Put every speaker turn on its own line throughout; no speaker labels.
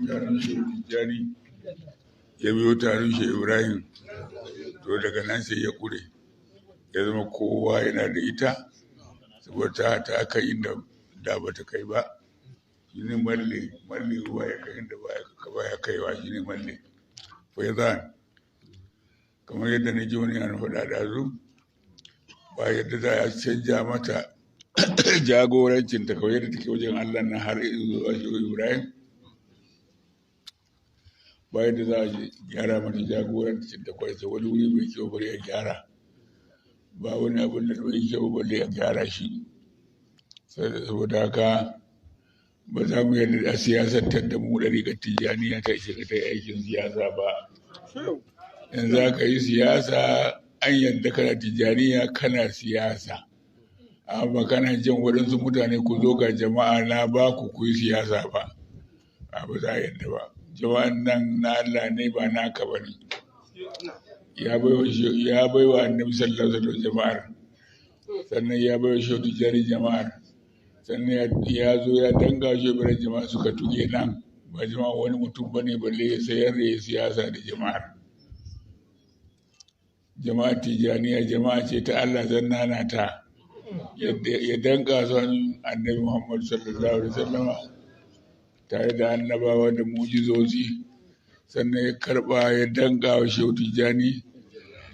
taron shi Tijjani ya biyo taron shi Ibrahim, to daga nan sai ya kure, ya zama kowa yana da ita saboda ta kai inda da ba ta kai ba. Shi ne malle ruwa ya kai inda ba ya kaiwa, shi ne malle faizan. Kamar yadda na ji wani yana faɗa da zu, ba yadda za a canja mata jagorancin ta kawai yadda take wajen Allah na har zuwa shi Ibrahim, ba yadda za a gyara mata jagorancin ta kawai sai wani wuri mai kyau bari ya gyara, ba wani abin da bai kyau bari ya gyara shi. Saboda haka ba za mu yarda a siyasantar da mu ɗariƙar Tijjaniya ta shiga ta aikin siyasa ba. In za ka yi siyasa an yadda kana Tijjaniya kana siyasa, amma kana jan waɗansu mutane ku zo ga jama'a na ba ku yi siyasa ba, ba za a yadda ba. Jama'an nan na Allah ne ba naka ba ne. Ya bai wa annabi sallallahu alaihi wasallam jama'ar, sannan ya bai wa shehu Tijjani jama'ar, sannan ya zo ya danga shi bare jama'a suka tuge nan, ba jama'a wani mutum ba ne balle ya sayar da ya siyasa da jama'ar. Jama'a Tijjaniya jama'a ce ta Allah zannana ta, ya danka su annabi Muhammad sallallahu alaihi wasallam tare da annabawa da mujizozi, sannan ya karba ya danka wa shehu Tijjani,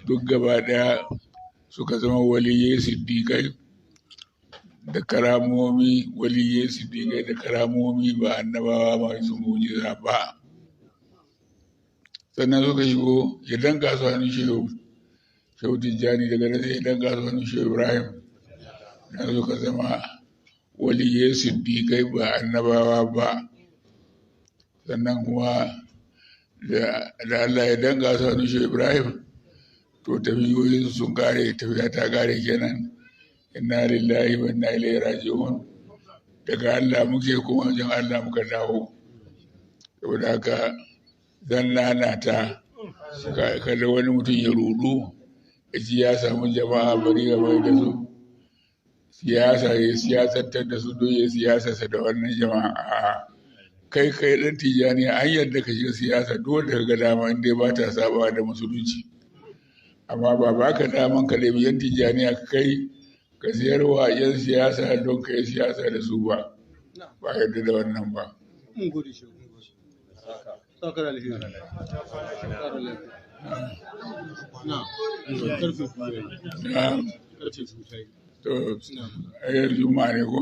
duk gaba daya suka zama waliyai siddiƙai da karamomi, waliyai siddiƙai da karamomi, ba annabawa masu mujiza ba. Sannan suka shigo ya danka su hannun shehu Tijjani, daga nan ya danka su hannun shehu Ibrahim, na suka zama waliyai siddiƙai ba annabawa ba. Sannan kuma da Allah ya danka su hannun shehu Ibrahim, to tafiyoyin sun kare, tafiya ta kare kenan. Inna lillahi wa inna ilaihi raji'un. Daga Allah muke kuma wajen Allah muka dawo. Saboda haka zan lalata, kada wani mutum ya rudu ya ji ya samu jama'a bari ya bai da su siyasa, ya siyasantar da su don ya siyasarsa da wannan jama'a. Kai dan Tijjaniya an yadda ka shiga siyasa dole ka ga dama inda ba ta saba da musulunci, amma ba ka daman ka ɗebi yan Tijjaniya kai ka siyarwa yan siyasa don ka yi siyasa da su ba yadda da wannan ba. To, a yanzu ma ne ko?